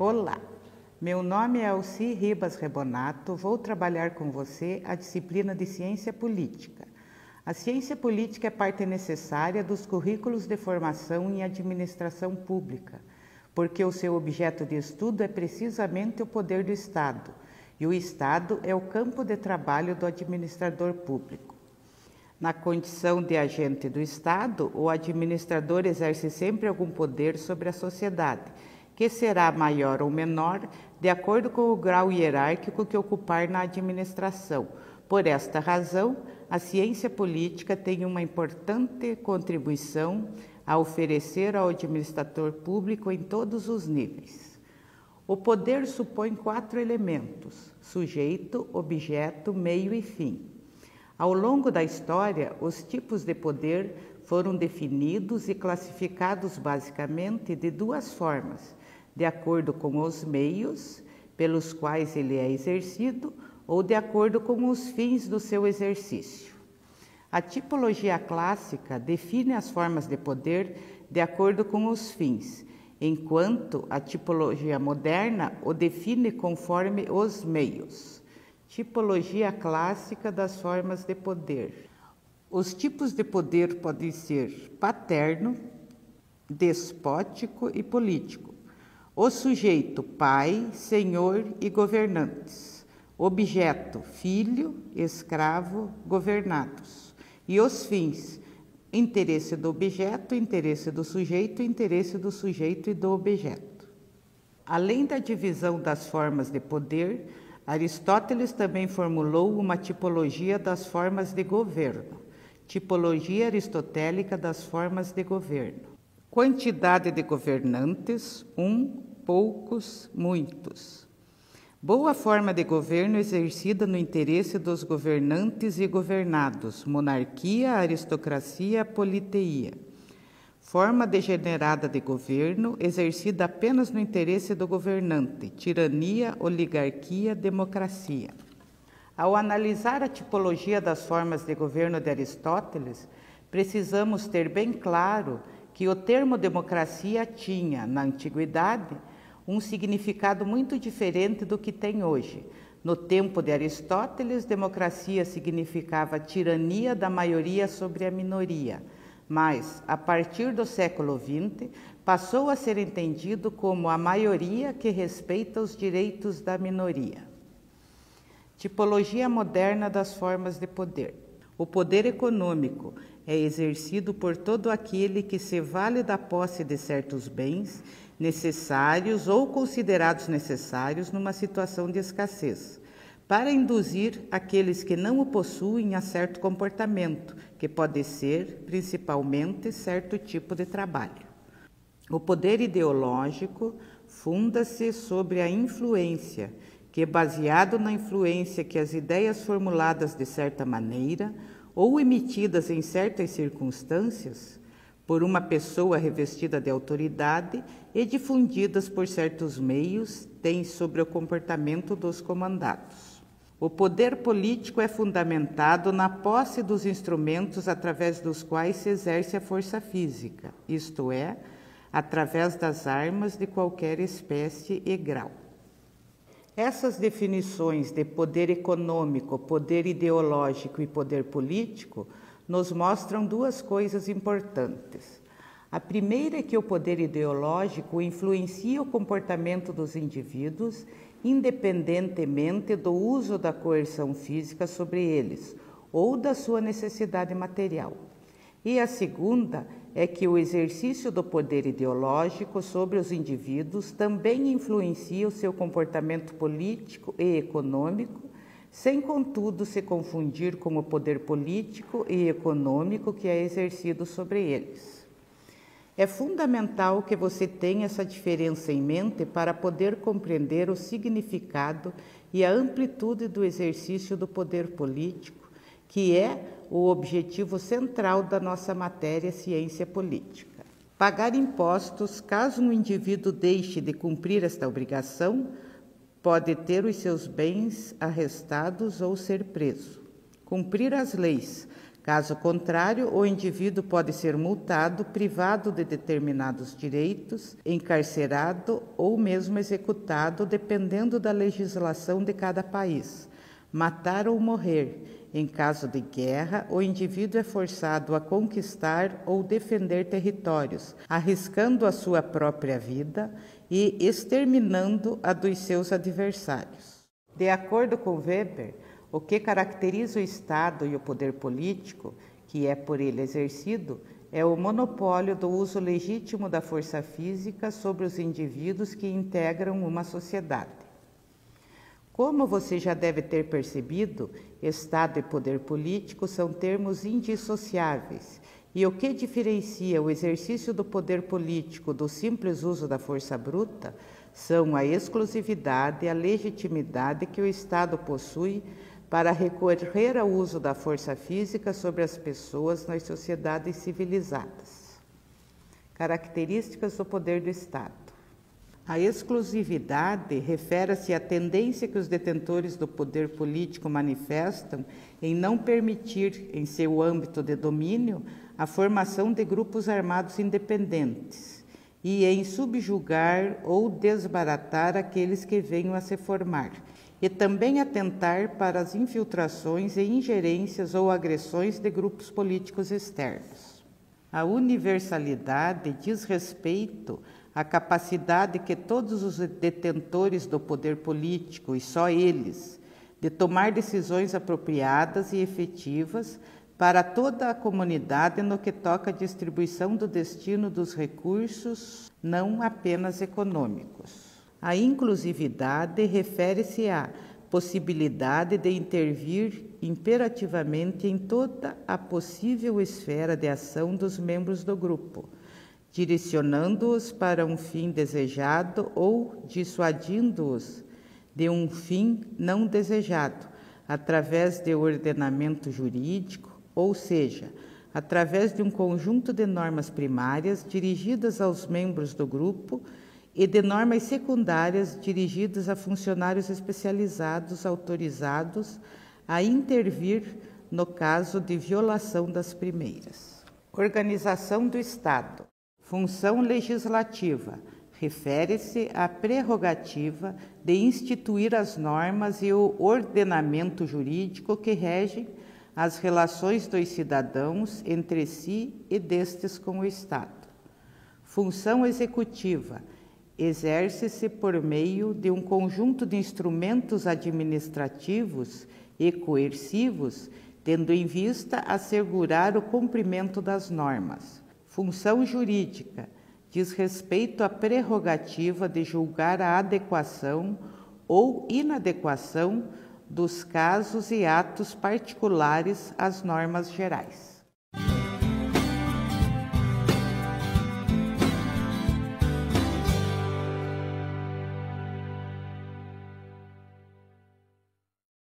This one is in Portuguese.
Olá, meu nome é Alci Ribas Rebonato, vou trabalhar com você a disciplina de Ciência Política. A ciência política é parte necessária dos currículos de formação em administração pública, porque o seu objeto de estudo é precisamente o poder do Estado, e o Estado é o campo de trabalho do administrador público. Na condição de agente do Estado, o administrador exerce sempre algum poder sobre a sociedade, que será maior ou menor de acordo com o grau hierárquico que ocupar na administração. Por esta razão, a ciência política tem uma importante contribuição a oferecer ao administrador público em todos os níveis. O poder supõe 4 elementos: sujeito, objeto, meio e fim. Ao longo da história, os tipos de poder foram definidos e classificados basicamente de 2 formas, de acordo com os meios pelos quais ele é exercido ou de acordo com os fins do seu exercício. A tipologia clássica define as formas de poder de acordo com os fins, enquanto a tipologia moderna o define conforme os meios. Tipologia clássica das formas de poder. Os tipos de poder podem ser paterno, despótico e político. O sujeito, pai, senhor e governantes. Objeto, filho, escravo, governados. E os fins, interesse do objeto, interesse do sujeito e do objeto. Além da divisão das formas de poder, Aristóteles também formulou uma tipologia das formas de governo, tipologia aristotélica das formas de governo. Quantidade de governantes, 1, poucos, muitos. Boa forma de governo exercida no interesse dos governantes e governados, monarquia, aristocracia, politeia. Forma degenerada de governo, exercida apenas no interesse do governante, tirania, oligarquia, democracia. Ao analisar a tipologia das formas de governo de Aristóteles, precisamos ter bem claro que o termo democracia tinha, na antiguidade, um significado muito diferente do que tem hoje. No tempo de Aristóteles, democracia significava tirania da maioria sobre a minoria, mas, a partir do século XX, passou a ser entendido como a maioria que respeita os direitos da minoria. Tipologia moderna das formas de poder. O poder econômico é exercido por todo aquele que se vale da posse de certos bens necessários ou considerados necessários numa situação de escassez, para induzir aqueles que não o possuem a certo comportamento, que pode ser, principalmente, certo tipo de trabalho. O poder ideológico funda-se sobre a influência, que, baseado na influência que as ideias formuladas de certa maneira ou emitidas em certas circunstâncias, por uma pessoa revestida de autoridade e difundidas por certos meios, têm sobre o comportamento dos comandados. O poder político é fundamentado na posse dos instrumentos através dos quais se exerce a força física, isto é, através das armas de qualquer espécie e grau. Essas definições de poder econômico, poder ideológico e poder político nos mostram 2 coisas importantes. A primeira é que o poder ideológico influencia o comportamento dos indivíduos, independentemente do uso da coerção física sobre eles ou da sua necessidade material. E a segunda é que o exercício do poder ideológico sobre os indivíduos também influencia o seu comportamento político e econômico, sem, contudo, se confundir com o poder político e econômico que é exercido sobre eles. É fundamental que você tenha essa diferença em mente para poder compreender o significado e a amplitude do exercício do poder político, que é o objetivo central da nossa matéria ciência política. Pagar impostos, caso um indivíduo deixe de cumprir esta obrigação, pode ter os seus bens arrestados ou ser preso. Cumprir as leis, Caso contrário, o indivíduo pode ser multado, privado de determinados direitos, encarcerado ou mesmo executado, dependendo da legislação de cada país. Matar ou morrer. Em caso de guerra, o indivíduo é forçado a conquistar ou defender territórios, arriscando a sua própria vida e exterminando a dos seus adversários. De acordo com Weber, o que caracteriza o Estado e o poder político, que é por ele exercido, é o monopólio do uso legítimo da força física sobre os indivíduos que integram uma sociedade. Como você já deve ter percebido, Estado e poder político são termos indissociáveis, e o que diferencia o exercício do poder político do simples uso da força bruta são a exclusividade e a legitimidade que o Estado possui para recorrer ao uso da força física sobre as pessoas nas sociedades civilizadas. Características do poder do Estado. A exclusividade refere-se à tendência que os detentores do poder político manifestam em não permitir, em seu âmbito de domínio, a formação de grupos armados independentes e em subjugar ou desbaratar aqueles que venham a se formar, e também atentar para as infiltrações e ingerências ou agressões de grupos políticos externos. A universalidade diz respeito à capacidade que todos os detentores do poder político, e só eles, de tomar decisões apropriadas e efetivas para toda a comunidade no que toca à distribuição do destino dos recursos, não apenas econômicos. A inclusividade refere-se à possibilidade de intervir imperativamente em toda a possível esfera de ação dos membros do grupo, direcionando-os para um fim desejado ou dissuadindo-os de um fim não desejado, através de ordenamento jurídico, ou seja, através de um conjunto de normas primárias dirigidas aos membros do grupo e de normas secundárias dirigidas a funcionários especializados autorizados a intervir no caso de violação das primeiras. Organização do Estado. Função legislativa. Refere-se à prerrogativa de instituir as normas e o ordenamento jurídico que regem as relações dos cidadãos entre si e destes com o Estado. Função executiva. Exerce-se por meio de um conjunto de instrumentos administrativos e coercivos, tendo em vista assegurar o cumprimento das normas. Função jurídica. Diz respeito à prerrogativa de julgar a adequação ou inadequação dos casos e atos particulares às normas gerais.